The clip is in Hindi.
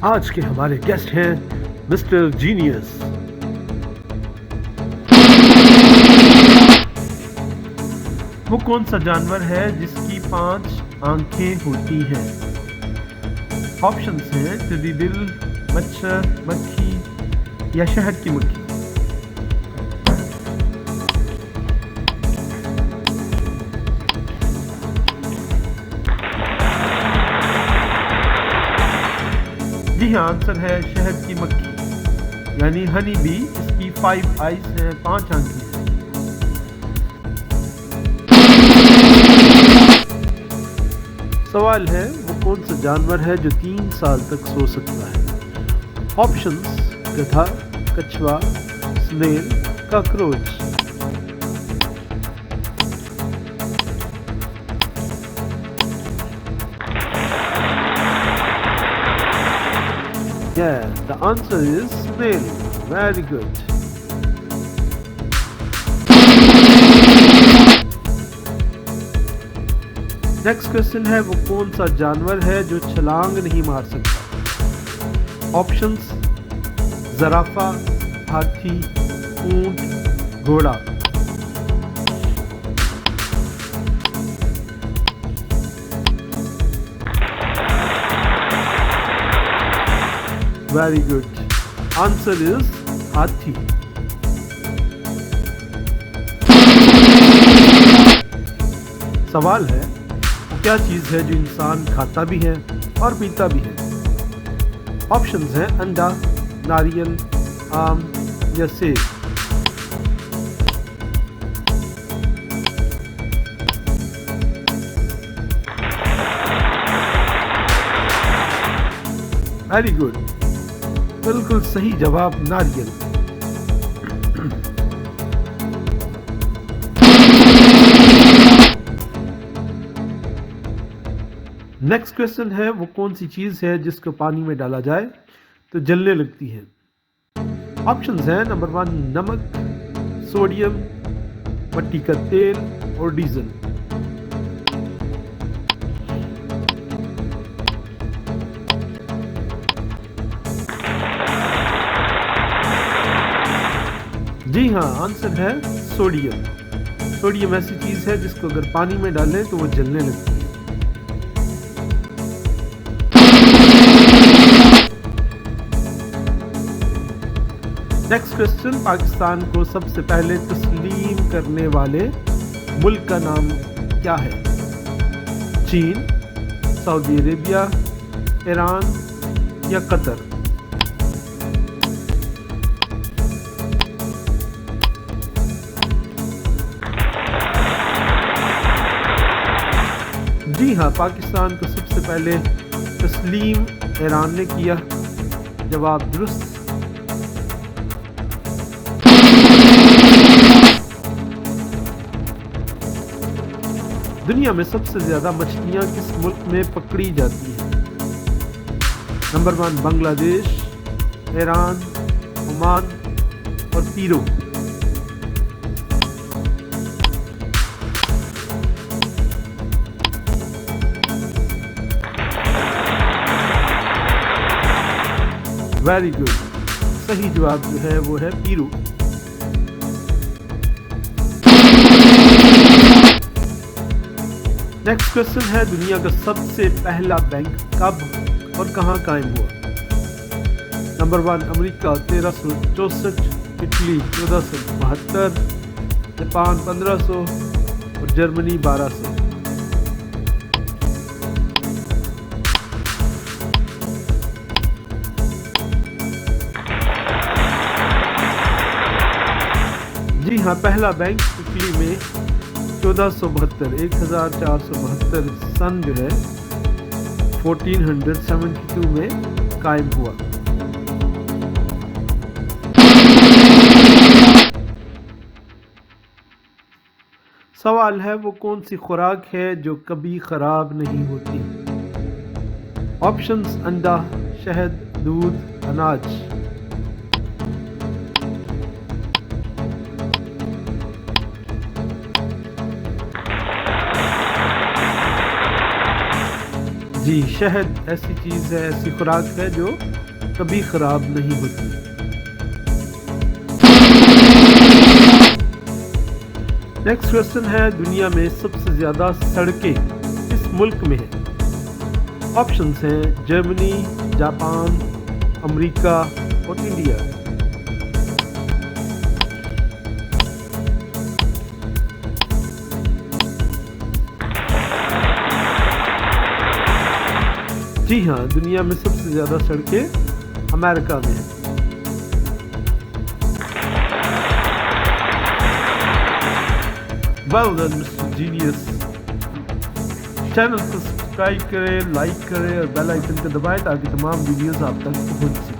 आज के हमारे गेस्ट हैं मिस्टर जीनियस। वो कौन सा जानवर है जिसकी 5 आंखें होती हैं? ऑप्शंस हैं टिड्डी दिल, मच्छर, मक्खी या शहद की मक्खी। जी हाँ, आंसर है शहद की मक्खी यानी हनी बी। इसकी 5 आइज हैं, 5 आंखें हैं। सवाल है वो कौन सा जानवर है जो 3 साल तक सो सकता है? ऑप्शंस गधा, कछुआ, snail, cockroach. Yeah, the answer is snail. Very good. Next question है वो कौन सा जानवर है जो छलांग नहीं मार सकता? ऑप्शंस ज़राफ़ा, हाथी, ऊंट, घोड़ा। वेरी गुड, आंसर इज हाथी। सवाल है वो क्या चीज़ है जो इंसान खाता भी है और पीता भी है? ऑप्शंस हैं अंडा, नारियल, आम या सेब। वेरी गुड, बिल्कुल सही जवाब, नारियल। नेक्स्ट क्वेश्चन है वो कौन सी चीज है जिसको पानी में डाला जाए तो जलने लगती है? ऑप्शंस हैं नंबर 1 नमक, सोडियम, मट्टी का तेल और डीजल। जी हाँ, आंसर है सोडियम। सोडियम ऐसी चीज है जिसको अगर पानी में डालें तो वो जलने लगती है। नेक्स्ट क्वेश्चन, पाकिस्तान को सबसे पहले तस्लीम करने वाले मुल्क का नाम क्या है? चीन, सऊदी अरेबिया, ईरान या कतर? जी हाँ, पाकिस्तान को सबसे पहले तस्लीम ईरान ने किया। जवाब दुरुस्त। दुनिया में सबसे ज्यादा मछलियां किस मुल्क में पकड़ी जाती हैं? नंबर 1 बांग्लादेश, ईरान, ओमान और पीरो। वेरी गुड, सही जवाब जो है वो है पीरू। नेक्स्ट क्वेश्चन है दुनिया का सबसे पहला बैंक कब और कहां कायम हुआ? नंबर 1 अमेरिका 1364, इटली 1472, जापान 1500 और जर्मनी 1200। जी हाँ, पहला बैंक इटली में 1472 सन जो है 1472 में कायम हुआ। सवाल है वो कौन सी खुराक है जो कभी खराब नहीं होती? ऑप्शंस अंडा, शहद, दूध, अनाज। जी, शहद ऐसी चीज़ है, ऐसी खुराक है जो कभी ख़राब नहीं होती। नेक्स्ट क्वेश्चन है, दुनिया में सबसे ज़्यादा सड़कें किस मुल्क में हैं? ऑप्शंस हैं जर्मनी, जापान, अमेरिका और इंडिया। जी हाँ, दुनिया में सबसे ज़्यादा सड़कें अमेरिका में हैं। Well done mister genius. Channel को सब्सक्राइब करें, लाइक करें और बेल आइकन को दबाएं ताकि तमाम वीडियोस आप तक पहुंच सकें।